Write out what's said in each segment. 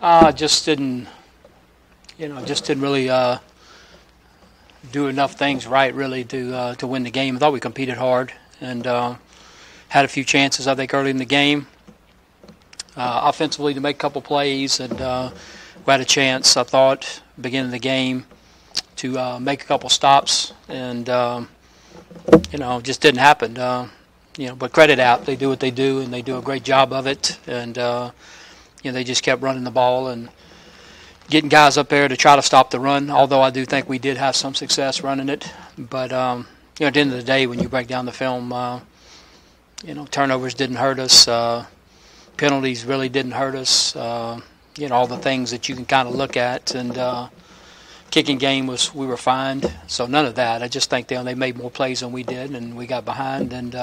Just didn't, just didn't really do enough things right really to win the game. I thought we competed hard and had a few chances, I think, early in the game. Offensively to make a couple plays, and we had a chance, I thought, beginning of the game to make a couple stops, and just didn't happen. But credit out, they do what they do, and they do a great job of it, and they just kept running the ball and getting guys up there to try to stop the run. Although I do think we did have some success running it, but at the end of the day, when you break down the film, turnovers didn't hurt us. Penalties really didn't hurt us. All the things that you can kind of look at, and kicking game we were fine. So none of that. I just think they made more plays than we did, and we got behind, and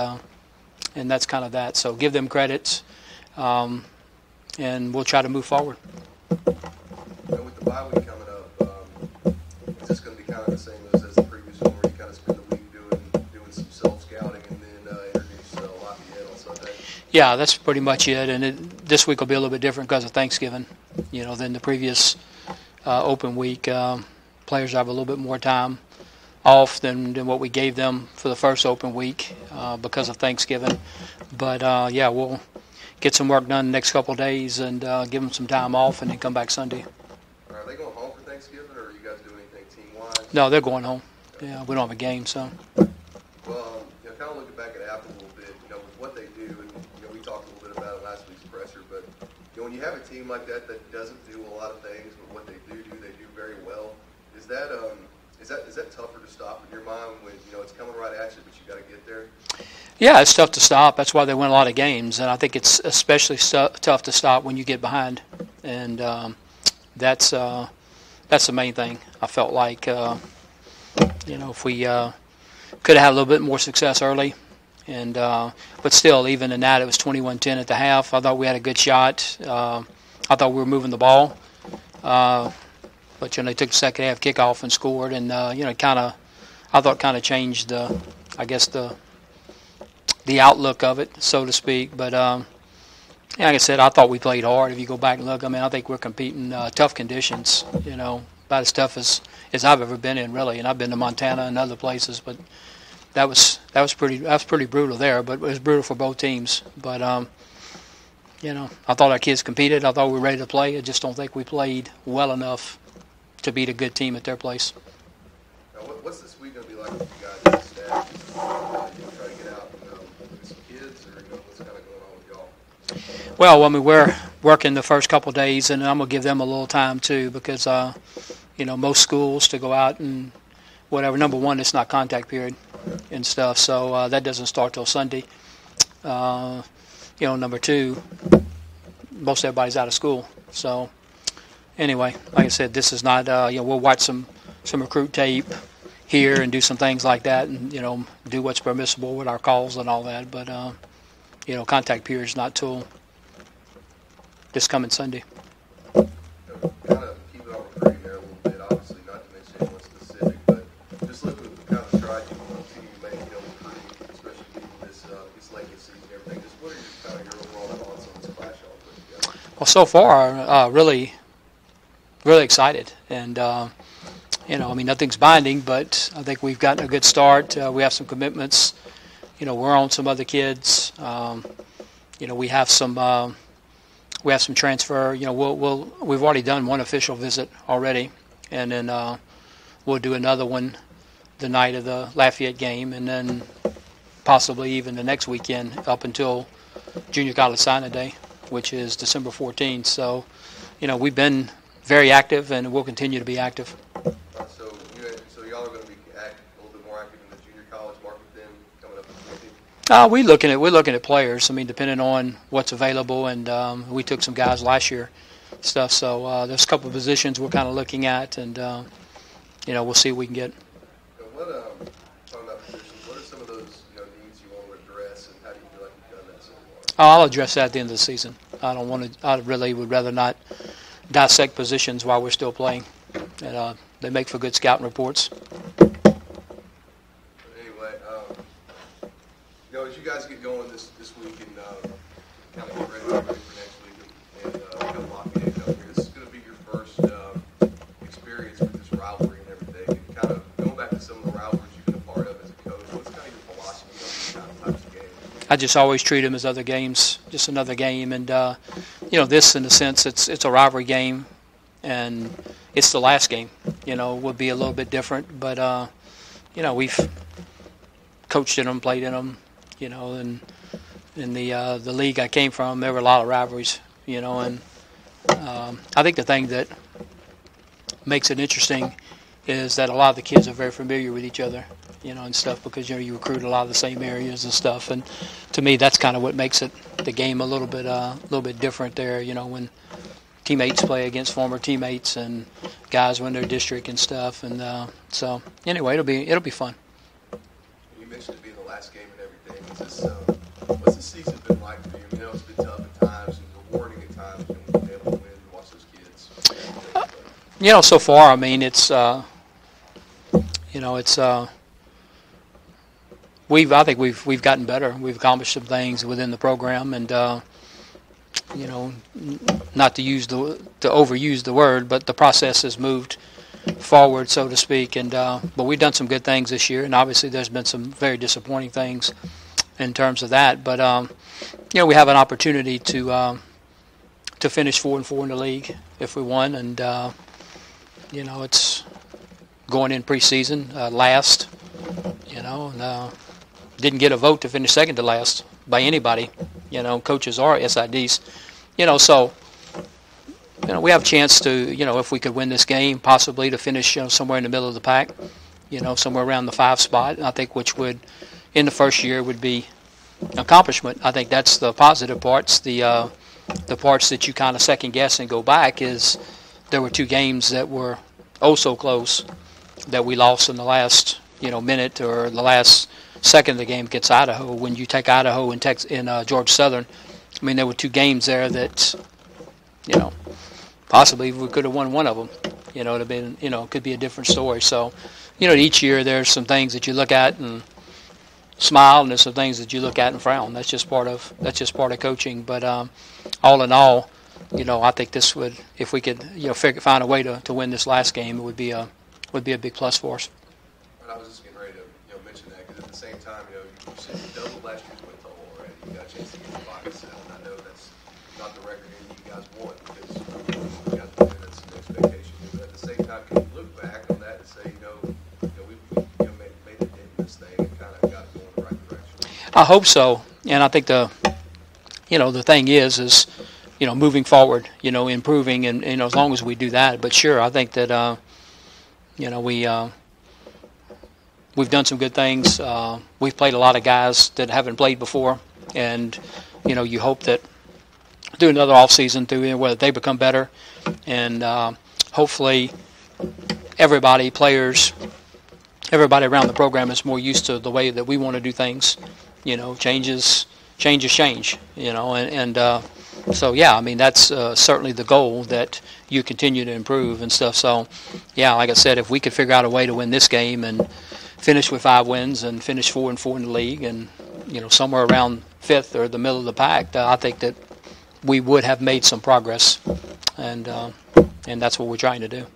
that's kind of that. So give them credit, and we'll try to move forward. And with the bye week coming up, is this going to be kind of the same as the previous one, where you kind of spend the week doing some self-scouting and then introduce Lafayette on Sunday? Yeah, that's pretty much it. And this week will be a little bit different because of Thanksgiving, than the previous open week. Players have a little bit more time off than what we gave them for the first open week because of Thanksgiving. But, we'll get some work done the next couple of days and give them some time off and then come back Sunday. Are they going home for Thanksgiving, or are you guys doing anything team-wise? No, they're going home. Yeah, we don't have a game, so. Well, kind of looking back at Apple a little bit, with what they do, and we talked a little bit about it last week's presser, but when you have a team like that doesn't do a lot of things, but what they do very well. Is that tougher to stop in your mind when it's coming right at you, but you got to get there? Yeah, it's tough to stop. That's why they win a lot of games, and I think it's especially tough to stop when you get behind, and that's the main thing. I felt like if we could have had a little bit more success early, and but still, even in that, it was 21-10 at the half. I thought we had a good shot. I thought we were moving the ball, but they took the second half kickoff and scored, and I thought kind of changed the outlook of it, so to speak. But like I said, I thought we played hard. If you go back and look, I think we're competing tough conditions. About as tough as I've ever been in, really. And I've been to Montana and other places, but that was pretty brutal there. But it was brutal for both teams. But I thought our kids competed. I thought we were ready to play. I just don't think we played well enough to beat a good team at their place. Now, what's this week going to be like with you guys as a staff? Try to get out with some kids, or what's kind of going on with y'all? Well, we're working the first couple of days, and I'm going to give them a little time too, because most schools to go out and whatever. Number one, it's not contact period and stuff, so that doesn't start till Sunday. Number two, most everybody's out of school. So anyway, like I said, this is not. We'll watch some recruit tape here and do some things like that, and do what's permissible with our calls and all that. But contact period is not till this coming Sunday. Kind of keep it on recruiting there a little bit. Obviously, not to mention anyone specific, but just look at the kind of strides you want to see you make, recruiting, especially this late in the season and everything. Just what are your overall thoughts on this class y'all put together? Well, so far, really, really excited, and nothing's binding, but I think we've gotten a good start. We have some commitments. We're on some other kids. We have some transfer. We've already done one official visit already, and then we'll do another one the night of the Lafayette game, and then possibly even the next weekend up until Junior College Signing Day, which is December 14th. So, we've been very active, and we'll continue to be active. So y'all are going to be a little bit more active in the junior college market then coming up in 2018? We're looking at players. Depending on what's available, and we took some guys last year, stuff. So there's a couple of positions we're kind of looking at, and we'll see what we can get. Talking about positions, what are some of those needs you want to address, and how do you feel like you've done that so far? I'll address that at the end of the season. I really would rather not dissect positions while we're still playing. And they make for good scouting reports. Anyway, as you guys get going this week and kind of get ready for next week, and Lafayette up here, this is just always treat them as other games, just another game. And this, in a sense, it's a rivalry game, and it's the last game. Would be a little bit different, but we've coached in them, played in them. And in the league I came from, there were a lot of rivalries. And I think the thing that makes it interesting is that a lot of the kids are very familiar with each other, and stuff, because you recruit a lot of the same areas and stuff. And to me, that's kind of what makes it the game a little bit different there. When teammates play against former teammates and guys win their district and stuff. And so anyway, it'll be fun. You mentioned it being the last game and everything. What's the season been like for you? It's been tough at times and rewarding at times, when you've been able to win and watch those kids. So far, I mean, it's I think we've gotten better. We've accomplished some things within the program, and not to overuse the word, but the process has moved forward, so to speak. And but we've done some good things this year, and obviously there's been some very disappointing things in terms of that. But we have an opportunity to finish 4-4 in the league if we won, and it's going in preseason last. And didn't get a vote to finish second to last by anybody, coaches or SIDs. So we have a chance to, if we could win this game, possibly to finish somewhere in the middle of the pack, somewhere around the 5 spot. I think which would, in the first year, would be accomplishment. I think that's the positive parts. The parts that you kind of second guess and go back is there were 2 games that were oh so close that we lost in the last minute or the last second of the game against Idaho. When you take Idaho and Georgia Southern, I mean, there were 2 games there that possibly we could have won one of them. It'd have been could be a different story. So each year there's some things that you look at and smile, and there's some things that you look at and frown. That's just part of coaching. But all in all, I think this would, if we could find a way to win this last game, it would be a big plus for us. I was just getting ready to mention that, because at the same time, you said you doubled last year's win total already. You got a chance to get the box set, and I know that's not the record that you guys want, because you guys win, that's an expectation. But at the same time, can you look back on that and say, we made a dent in this thing and kind of got it going in the right direction? I hope so, and I think the thing is moving forward, improving, and as long as we do that. But sure, I think that we've done some good things. We've played a lot of guys that haven't played before, and you hope that do another off season through whether they become better, and hopefully everybody around the program is more used to the way that we want to do things. Change. So yeah, I mean, that's certainly the goal, that you continue to improve and stuff. So yeah, like I said, if we could figure out a way to win this game and finish with 5 wins and finish 4-4 in the league, and somewhere around 5th or the middle of the pack, I think that we would have made some progress, and that's what we're trying to do.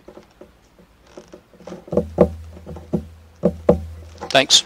Thanks.